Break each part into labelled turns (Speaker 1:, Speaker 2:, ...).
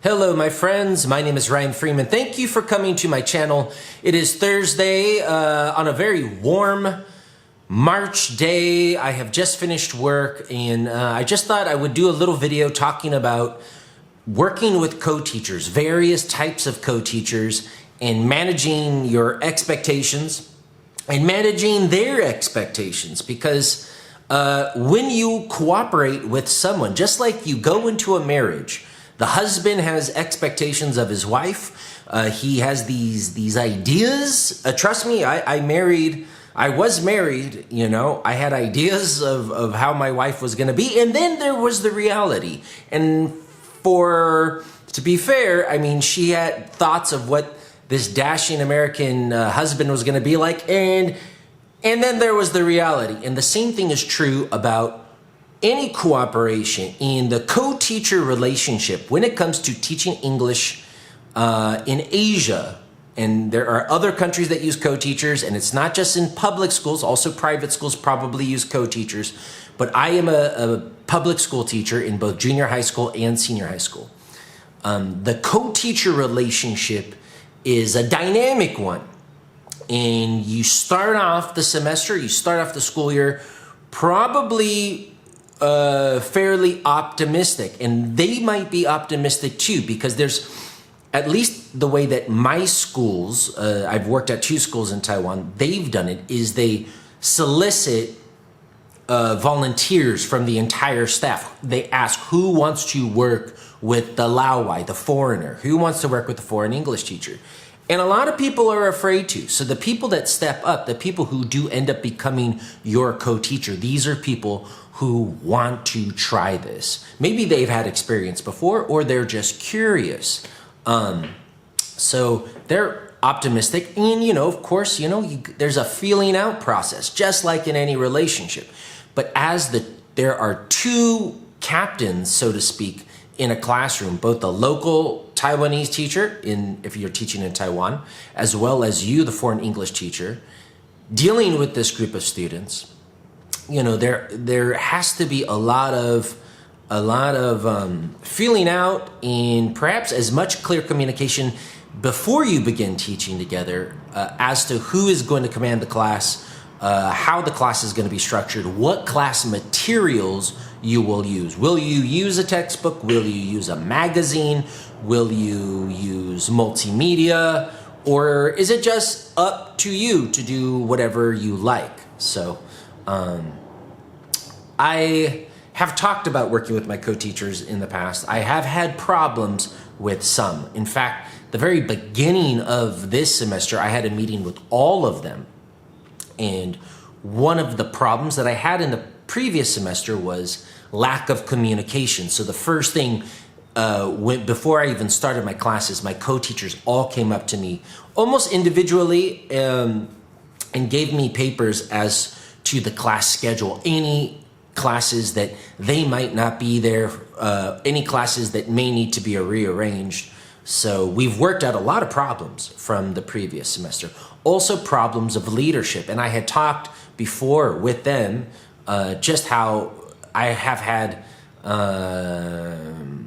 Speaker 1: Hello, my friends. My name is Ryan Freeman. Thank you for coming to my channel. It is Thursday on a very warm March day. I have just finished work and I just thought I would do a little video talking about working with co-teachers, various types of co-teachers, and managing your expectations and managing their expectations. Because when you cooperate with someone, just like you go into a marriage, the husband has expectations of his wife. He has these ideas. Trust me, I was married, you know, I had ideas of how my wife was gonna be, and then there was the reality. And to be fair, I mean, she had thoughts of what this dashing American husband was gonna be like, and then there was the reality. And the same thing is true about any cooperation in the co-teacher relationship when it comes to teaching English in Asia. And there are other countries that use co-teachers, and it's not just in public schools, also private schools probably use co-teachers. But I am a public school teacher in both junior high school and senior high school. The co-teacher relationship is a dynamic one. And you start off the semester, you start off the school year, probably fairly optimistic, and they might be optimistic too, because there's, at least the way that my schools, I've worked at 2 schools in Taiwan, they've done it, is they solicit volunteers from the entire staff. They ask who wants to work with the Laowai, the foreigner, who wants to work with the foreign English teacher. And a lot of people are afraid to. So the people that step up, the people who do end up becoming your co-teacher, these are people who want to try this. Maybe they've had experience before, or they're just curious. So they're optimistic, and you know, of course, you know, there's a feeling out process, just like in any relationship. But as there are 2 captains, so to speak, in a classroom, both the local Taiwanese teacher, if you're teaching in Taiwan, as well as you, the foreign English teacher, dealing with this group of students, you know, there has to be a lot of feeling out, and perhaps as much clear communication before you begin teaching together as to who is going to command the class, how the class is going to be structured, what class materials you will use. Will you use a textbook? Will you use a magazine? Will you use multimedia? Or is it just up to you to do whatever you like? So I have talked about working with my co-teachers in the past. I have had problems with some. In fact, the very beginning of this semester, I had a meeting with all of them. And one of the problems that I had in the previous semester was lack of communication. So the first thing, before I even started my classes, my co-teachers all came up to me almost individually and gave me papers as to the class schedule, any classes that they might not be there, any classes that may need to be rearranged. So we've worked out a lot of problems from the previous semester. Also problems of leadership. And I had talked before with them just how I have had,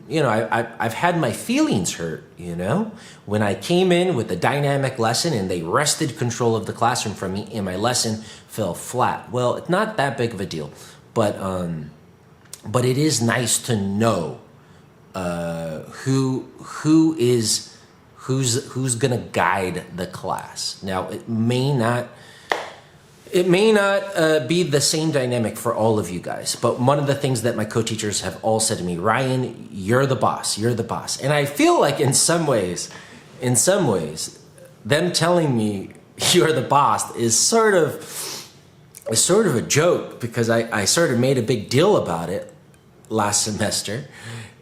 Speaker 1: you know, I've had my feelings hurt, you know, when I came in with a dynamic lesson and they wrested control of the classroom from me and my lesson fell flat. Well, it's not that big of a deal, but it is nice to know who's gonna guide the class. Now, it may not be the same dynamic for all of you guys, but one of the things that my co-teachers have all said to me, Ryan, you're the boss, you're the boss. And I feel like in some ways, them telling me you're the boss is sort of a joke, because I sort of made a big deal about it last semester.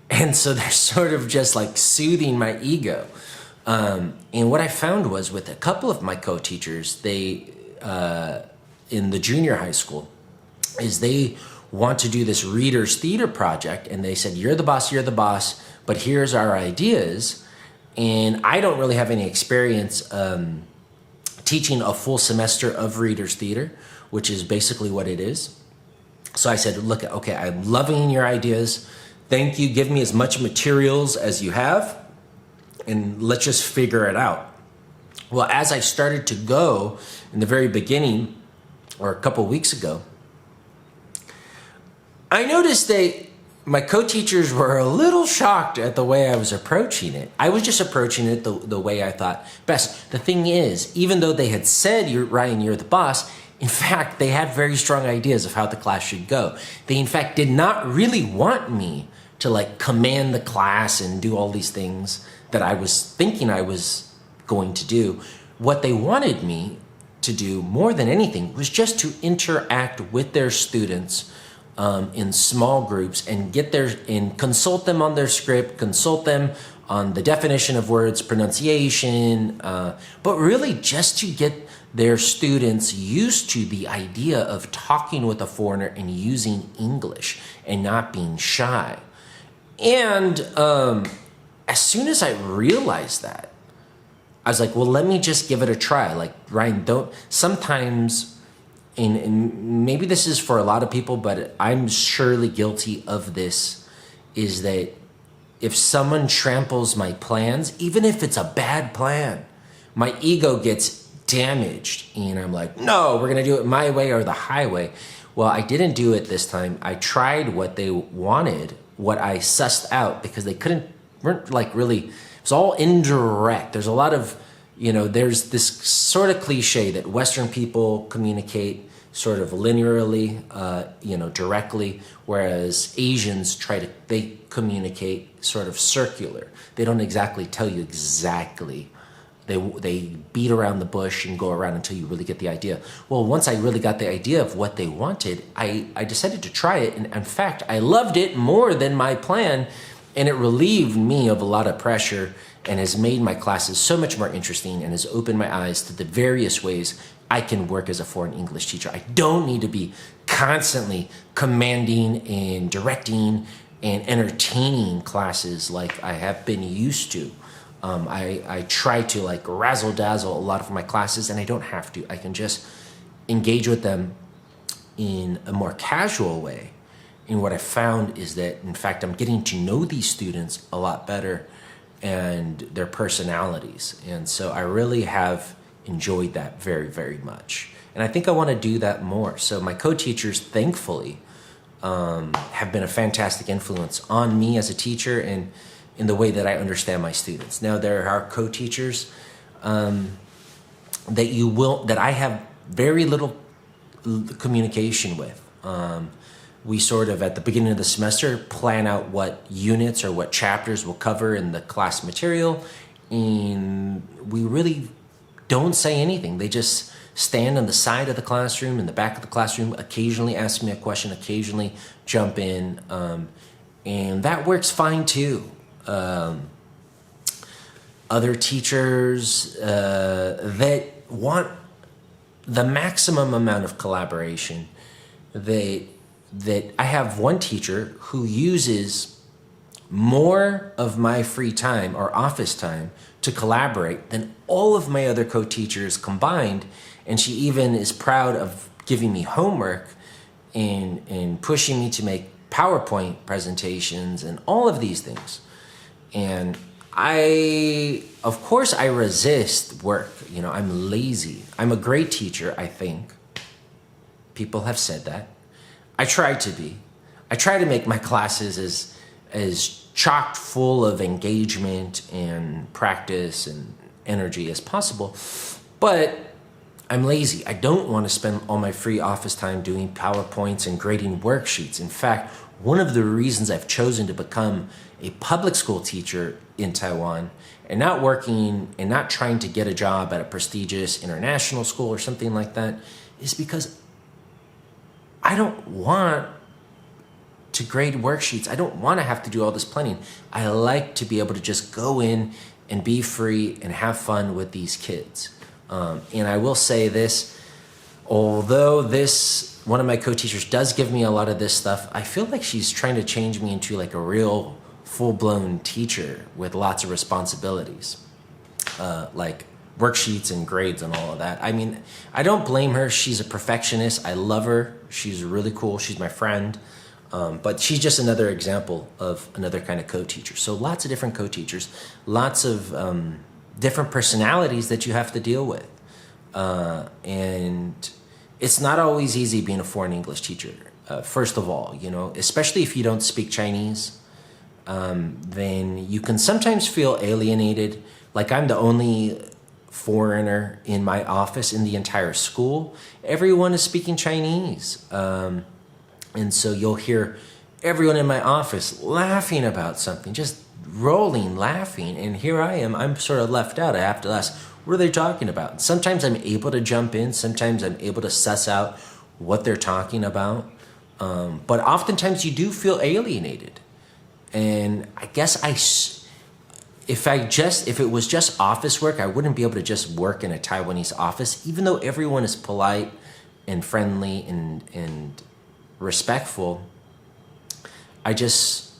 Speaker 1: And so they're sort of just like soothing my ego. And what I found was with a couple of my co-teachers, they, in the junior high school, is they want to do this readers theater project, and they said, you're the boss, but here's our ideas. And I don't really have any experience teaching a full semester of readers theater, which is basically what it is. So I said, look, okay, I'm loving your ideas. Thank you. Give me as much materials as you have. and let's just figure it out. Well, as I started to go in the very beginning, or a couple weeks ago, I noticed that my co-teachers were a little shocked at the way I was approaching it. I was just approaching it the way I thought best. The thing is, even though they had said, Ryan, you're the boss, in fact, they had very strong ideas of how the class should go. They, in fact, did not really want me to like command the class and do all these things that I was thinking I was going to do. What they wanted me to do more than anything was just to interact with their students in small groups and consult them on their script, consult them on the definition of words, pronunciation, but really just to get their students used to the idea of talking with a foreigner and using English and not being shy. And as soon as I realized that, I was like, well, let me just give it a try. Like, Ryan, sometimes, and maybe this is for a lot of people, but I'm surely guilty of this, is that if someone tramples my plans, even if it's a bad plan, my ego gets damaged. And I'm like, no, we're going to do it my way or the highway. Well, I didn't do it this time. I tried what they wanted, what I sussed out, because they weren't like really, it was all indirect. There's a lot of, there's this sort of cliche that Western people communicate sort of linearly, directly, whereas Asians they communicate sort of circular. They don't exactly tell you exactly. They beat around the bush and go around until you really get the idea. Well, once I really got the idea of what they wanted, I decided to try it. And in fact, I loved it more than my plan, and it relieved me of a lot of pressure and has made my classes so much more interesting and has opened my eyes to the various ways I can work as a foreign English teacher. I don't need to be constantly commanding and directing and entertaining classes like I have been used to. I try to like razzle dazzle a lot of my classes, and I don't have to. I can just engage with them in a more casual way. And what I found is that, in fact, I'm getting to know these students a lot better and their personalities. And so I really have enjoyed that very, very much. And I think I want to do that more. So my co-teachers, thankfully, have been a fantastic influence on me as a teacher and in the way that I understand my students. Now, there are co-teachers that I have very little communication with. We sort of, at the beginning of the semester, plan out what units or what chapters we'll cover in the class material, and we really don't say anything. They just stand on the side of the classroom, in the back of the classroom, occasionally ask me a question, occasionally jump in, and that works fine too. Other teachers that want the maximum amount of collaboration, that I have one teacher who uses more of my free time or office time to collaborate than all of my other co-teachers combined, and she even is proud of giving me homework and pushing me to make PowerPoint presentations and all of these things. And of course I resist work. I'm lazy. I'm a great teacher, I think. People have said that. I try to be. I try to make my classes as chock full of engagement and practice and energy as possible. But I'm lazy. I don't want to spend all my free office time doing PowerPoints and grading worksheets. In fact, one of the reasons I've chosen to become a public school teacher in Taiwan and not working and not trying to get a job at a prestigious international school or something like that is because I don't want to grade worksheets. I don't want to have to do all this planning. I like to be able to just go in and be free and have fun with these kids. And I will say this, although one of my co-teachers does give me a lot of this stuff, I feel like she's trying to change me into like a real full-blown teacher with lots of responsibilities, like worksheets and grades and all of that. I mean, I don't blame her. She's a perfectionist. I love her. She's really cool. She's my friend. But she's just another example of another kind of co-teacher. So lots of different co-teachers, lots of different personalities that you have to deal with. And it's not always easy being a foreign English teacher. First of all, especially if you don't speak Chinese, then you can sometimes feel alienated. Like I'm the only foreigner in my office in the entire school. Everyone is speaking Chinese. And so you'll hear everyone in my office laughing about something, just rolling, laughing. And here I am, I'm sort of left out. I have to ask, what are they talking about? Sometimes I'm able to jump in. Sometimes I'm able to suss out what they're talking about. But oftentimes you do feel alienated. And I guess if it was just office work, I wouldn't be able to just work in a Taiwanese office, even though everyone is polite and friendly and respectful. I just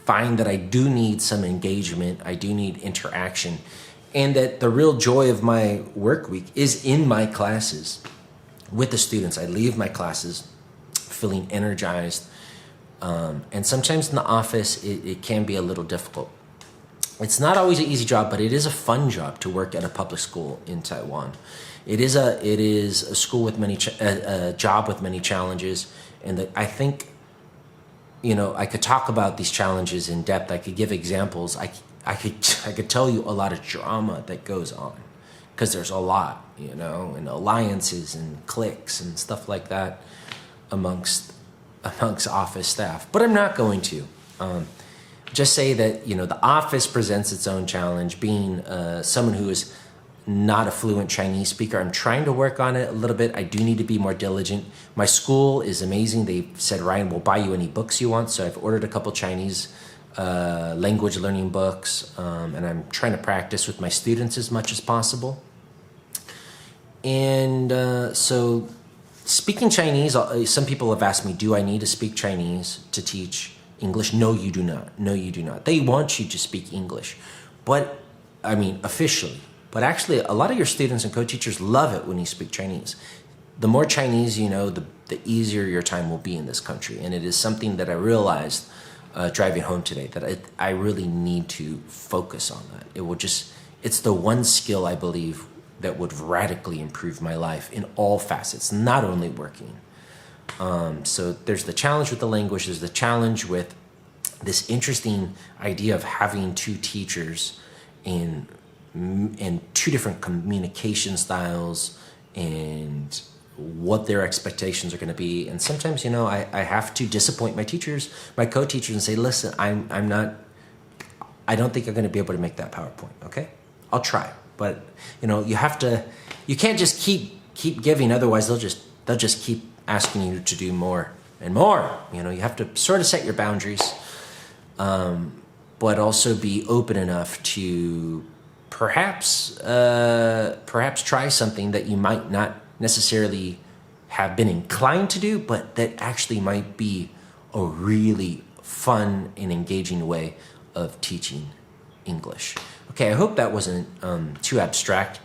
Speaker 1: find that I do need some engagement. I do need interaction, and that the real joy of my work week is in my classes with the students. I leave my classes feeling energized, and sometimes in the office it can be a little difficult. It's not always an easy job, but it is a fun job to work at a public school in Taiwan. It is a school with a job with many challenges, and I think, I could talk about these challenges in depth. I could give examples. I could tell you a lot of drama that goes on, because there's a lot, and alliances and cliques and stuff like that amongst office staff. But I'm not going to. Just say that, the office presents its own challenge. Being someone who is not a fluent Chinese speaker, I'm trying to work on it a little bit. I do need to be more diligent. My school is amazing. They said, Ryan, we'll buy you any books you want. So I've ordered a couple Chinese language learning books, and I'm trying to practice with my students as much as possible. And so speaking Chinese, some people have asked me, do I need to speak Chinese to teach English? No, you do not. No, you do not. They want you to speak English, but officially. But actually, a lot of your students and co-teachers love it when you speak Chinese. The more Chinese you know, the easier your time will be in this country. And it is something that I realized driving home today, that I really need to focus on that. It's the one skill I believe that would radically improve my life in all facets, not only working. So there's the challenge with the language. There's the challenge with this interesting idea of having two teachers and two different communication styles and what their expectations are going to be. And sometimes, I have to disappoint my teachers, my co-teachers, and say, listen, I don't think I'm going to be able to make that PowerPoint. Okay, I'll try, but you can't just keep giving. Otherwise, they'll just keep asking you to do more and more. You have to sort of set your boundaries, but also be open enough to perhaps try something that you might not necessarily have been inclined to do, but that actually might be a really fun and engaging way of teaching English. Okay, I hope that wasn't too abstract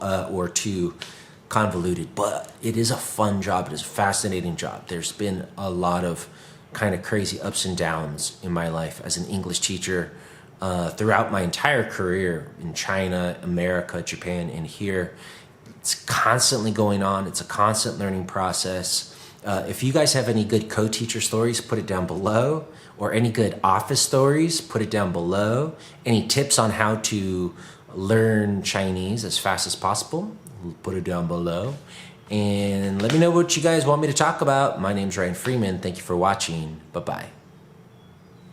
Speaker 1: or too convoluted, but it is a fun job. It is a fascinating job. There's been a lot of kind of crazy ups and downs in my life as an English teacher throughout my entire career in China, America, Japan, and here. It's constantly going on. It's a constant learning process. If you guys have any good co-teacher stories, put it down below, or any good office stories, put it down below. Any tips on how to learn Chinese as fast as possible, put it down below. And let me know what you guys want me to talk about. My name's Ryan Freeman. Thank you for watching. Bye-bye.